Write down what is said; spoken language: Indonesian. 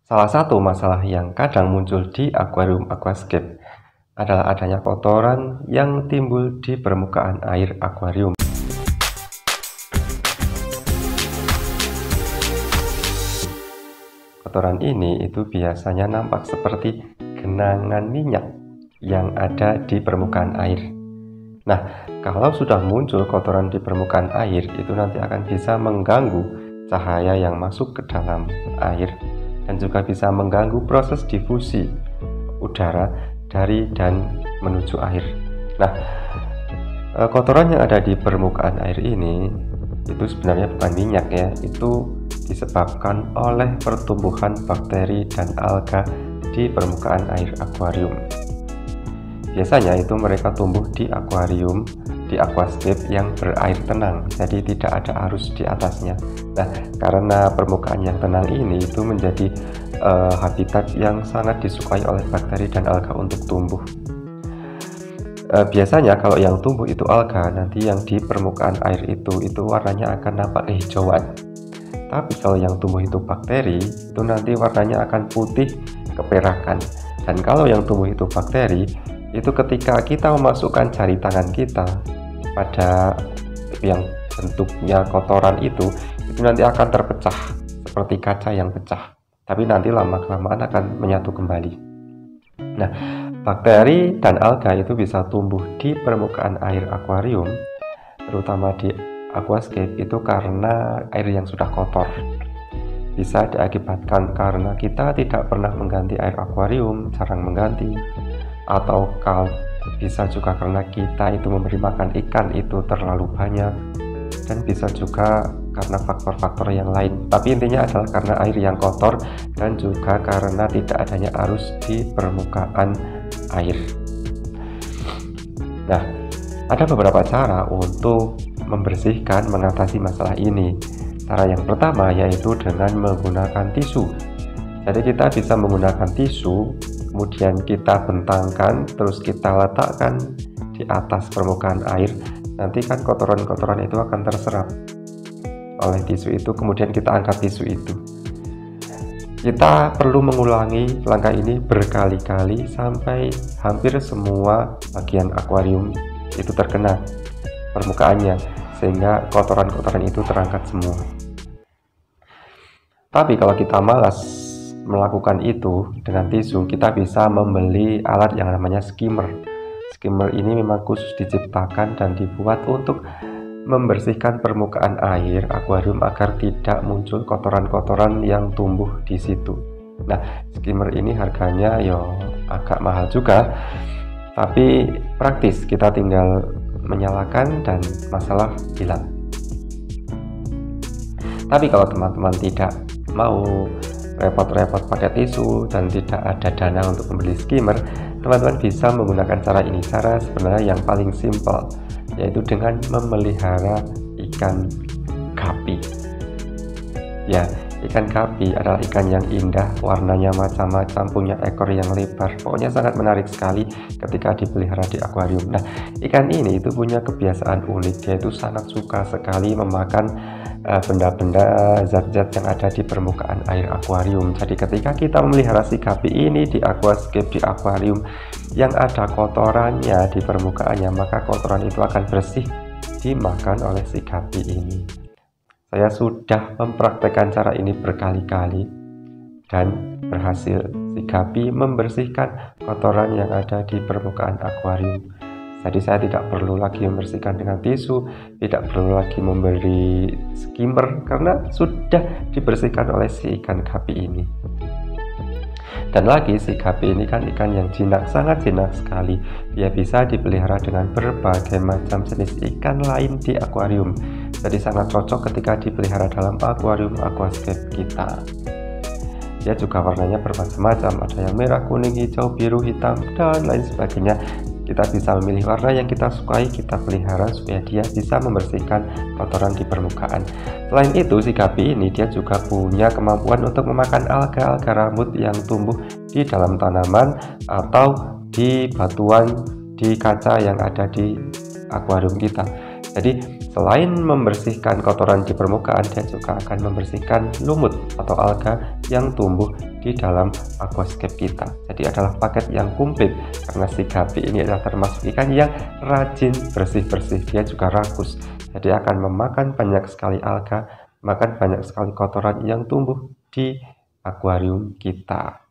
Salah satu masalah yang kadang muncul di akuarium aquascape adalah adanya kotoran yang timbul di permukaan air akuarium. Kotoran ini itu biasanya nampak seperti genangan minyak yang ada di permukaan air. Nah, kalau sudah muncul kotoran di permukaan air, itu nanti akan bisa mengganggu cahaya yang masuk ke dalam air dan juga bisa mengganggu proses difusi udara dari dan menuju air. Nah, kotoran yang ada di permukaan air ini itu sebenarnya bukan minyak ya, itu disebabkan oleh pertumbuhan bakteri dan alga di permukaan air akuarium. Biasanya itu mereka tumbuh di akuarium, di aquascape yang berair tenang, jadi tidak ada arus di atasnya. Nah, karena permukaan yang tenang ini itu menjadi habitat yang sangat disukai oleh bakteri dan alga untuk tumbuh. Biasanya kalau yang tumbuh itu alga, nanti yang di permukaan air itu warnanya akan nampak kehijauan. Tapi kalau yang tumbuh itu bakteri, itu nanti warnanya akan putih keperakan. Dan kalau yang tumbuh itu bakteri, itu ketika kita memasukkan jari tangan kita pada yang bentuknya kotoran itu nanti akan terpecah seperti kaca yang pecah, tapi nanti lama-kelamaan akan menyatu kembali. Nah, bakteri dan alga itu bisa tumbuh di permukaan air akuarium, terutama di aquascape itu karena air yang sudah kotor. Bisa diakibatkan karena kita tidak pernah mengganti air akuarium, jarang mengganti, atau bisa juga karena kita itu memberi makan ikan itu terlalu banyak, dan bisa juga karena faktor-faktor yang lain. Tapi intinya adalah karena air yang kotor dan juga karena tidak adanya arus di permukaan air. Nah, ada beberapa cara untuk membersihkan, mengatasi masalah ini. Cara yang pertama yaitu dengan menggunakan tisu. Jadi kita bisa menggunakan tisu, kemudian kita bentangkan, terus kita letakkan di atas permukaan air. Nanti kan kotoran-kotoran itu akan terserap oleh tisu itu, kemudian kita angkat tisu itu. Kita perlu mengulangi langkah ini berkali-kali sampai hampir semua bagian akuarium itu terkena permukaannya, sehingga kotoran-kotoran itu terangkat semua. Tapi kalau kita malas melakukan itu dengan tisu, kita bisa membeli alat yang namanya skimmer. Skimmer ini memang khusus diciptakan dan dibuat untuk membersihkan permukaan air akuarium agar tidak muncul kotoran-kotoran yang tumbuh di situ. Nah, skimmer ini harganya agak mahal juga, tapi praktis, kita tinggal menyalakan dan masalah hilang. Tapi kalau teman-teman tidak mau repot-repot pakai tisu dan tidak ada dana untuk membeli skimmer, teman-teman bisa menggunakan cara ini. Cara sebenarnya yang paling simpel, yaitu dengan memelihara ikan gapi. Ya, ikan gapi adalah ikan yang indah, warnanya macam-macam, punya ekor yang lebar. Pokoknya sangat menarik sekali ketika dipelihara di akuarium. Nah, ikan ini itu punya kebiasaan unik, yaitu sangat suka sekali memakan benda-benda, zat-zat yang ada di permukaan air akuarium. Jadi ketika kita memelihara si gapi ini di aquascape, di akuarium yang ada kotorannya di permukaannya, maka kotoran itu akan bersih dimakan oleh si gapi ini. Saya sudah mempraktekkan cara ini berkali-kali dan berhasil. Si gapi membersihkan kotoran yang ada di permukaan akuarium. Jadi saya tidak perlu lagi membersihkan dengan tisu, tidak perlu lagi memberi skimmer, karena sudah dibersihkan oleh si ikan gapi ini. Dan lagi, si gapi ini kan ikan yang jinak, sangat jinak sekali. Dia bisa dipelihara dengan berbagai macam jenis ikan lain di akuarium. Jadi sangat cocok ketika dipelihara dalam akuarium aquascape kita. Dia juga warnanya bermacam-macam, ada yang merah, kuning, hijau, biru, hitam, dan lain sebagainya. Kita bisa memilih warna yang kita sukai, kita pelihara supaya dia bisa membersihkan kotoran di permukaan. Selain itu, si gapi ini dia juga punya kemampuan untuk memakan alga-alga rambut yang tumbuh di dalam tanaman atau di batuan, di kaca yang ada di akuarium kita. Jadi selain membersihkan kotoran di permukaan, dia juga akan membersihkan lumut atau alga yang tumbuh di dalam aquascape kita. Jadi adalah paket yang komplit, karena si Gapi ini adalah termasuk ikan yang rajin bersih-bersih. Dia juga rakus, jadi akan memakan banyak sekali alga, makan banyak sekali kotoran yang tumbuh di akuarium kita.